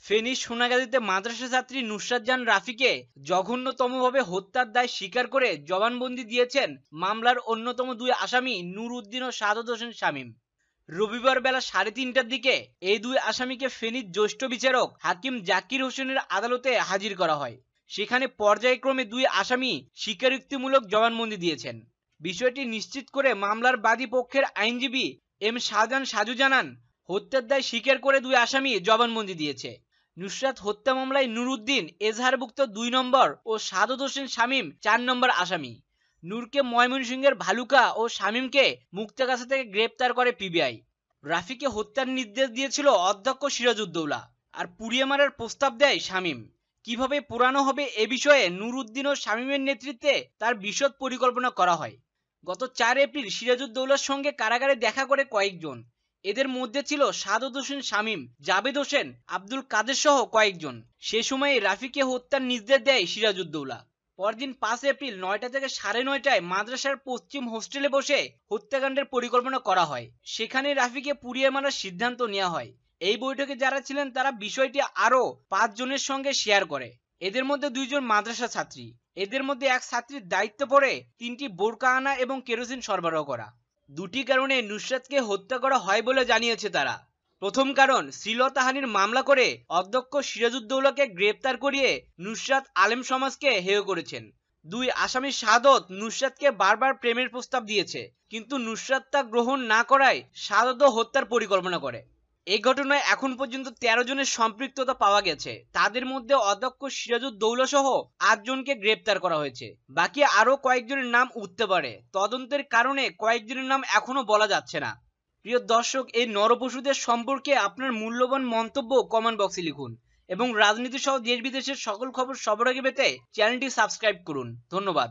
ফেনী সোনাগাজীতে মাদ্রাসা ছাত্রী নুসরাত জাহান রাফিকে জঘন্যতমভাবে হত্যার দায় স্বীকার করে জবানবন্দি দিয়েছেন মামলার অন্যতম দুই আসামি নূর উদ্দিন ও সাদত হোসেন শামীম। রবিবার বেলা 3:30টার দিকে এই দুই আসামিকে ফেনীর জ্যেষ্ঠ বিচারক হাকিম জাকির হোসেনের আদালতে হাজির করা হয়। সেখানে পর্যায়ক্রমে দুই আসামি স্বীকারোক্তিমূলক জবানবন্দি দিয়েছেন। বিষয়টি নিশ্চিত করে মামলার বাদী পক্ষের আইনজীবী এম শাহজাহান সাজু জানান, হত্যার দায় স্বীকার করে দুই আসামি জবানবন্দি দিয়েছে। নুসরাত হত্যা মামলায় নূর উদ্দিন এজাহারভুক্ত 2 নম্বর ও সাদত হোসেন শামীম 4 নম্বর আসামি। নূরকে ময়মনসিংহের ভালুকা ও শামীমকে মুক্তাগাছা থেকে গ্রেপ্তার করে পিবিআই। রাফিকে হত্যার নির্দেশ দিয়েছিল অধ্যক্ষ সিরাজউদ্দৌলা, আর পুড়িয়ে মারার প্রস্তাব দেয় শামীম। কিভাবে পোড়ানো হবে এ বিষয়ে নূর উদ্দিন ও শামীমের নেতৃত্বে তার বিশদ পরিকল্পনা করা হয়। গত 4 এপ্রিল সিরাজউদ্দৌলার সঙ্গে কারাগারে দেখা করে কয়েকজন। এদের মধ্যে ছিল সাদত হোসেন শামীম, জাবেদ হোসেন, আব্দুল কাদের সহ কয়েকজন। সে সময়ে রাফিকে হত্যার নির্দেশ দেয় সিরাজউদ্দৌলা। পরদিন 5 এপ্রিল 9টা থেকে 9:30টায় মাদ্রাসার পশ্চিম হোস্টেলে বসে হত্যাকাণ্ডের পরিকল্পনা করা হয়। সেখানে রাফিকে পুড়িয়ে মারার সিদ্ধান্ত নেওয়া হয়। এই বৈঠকে যারা ছিলেন তারা বিষয়টি আরও 5 জনের সঙ্গে শেয়ার করে। এদের মধ্যে 2 জন মাদ্রাসা ছাত্রী। এদের মধ্যে এক ছাত্রীর দায়িত্ব পড়ে 3টি বোরকা আনা এবং কেরোসিন সরবরাহ করা। 2টি কারণে নুসরাতকে হত্যা করা হয় বলে জানিয়েছে তারা। প্রথম কারণ, শ্লীলতাহানির মামলা করে অধ্যক্ষ সিরাজউদ্দৌলাকে গ্রেপ্তার করিয়ে নুসরাত আলেম সমাজকে হেয় করেছেন। 2 আসামি শাহাদত নুসরাতকে বারবার প্রেমের প্রস্তাব দিয়েছে, কিন্তু নুসরাত তা গ্রহণ না করায় শাহাদত হত্যার পরিকল্পনা করে। এই ঘটনায় এখন পর্যন্ত 13 জনের সম্পৃক্ততা পাওয়া গেছে। তাদের মধ্যে অধ্যক্ষ সিরাজউদ্দৌলা সহ 8 জনকে গ্রেপ্তার করা হয়েছে। বাকি আরও কয়েকজনের নাম উঠতে পারে। তদন্তের কারণে কয়েকজনের নাম এখনো বলা যাচ্ছে না। প্রিয় দর্শক, এই নরপশুদের সম্পর্কে আপনার মূল্যবান মন্তব্য কমেন্ট বক্সে লিখুন এবং রাজনীতি সহ দেশ বিদেশের সকল খবর সবার আগে পেতে চ্যানেলটি সাবস্ক্রাইব করুন। ধন্যবাদ।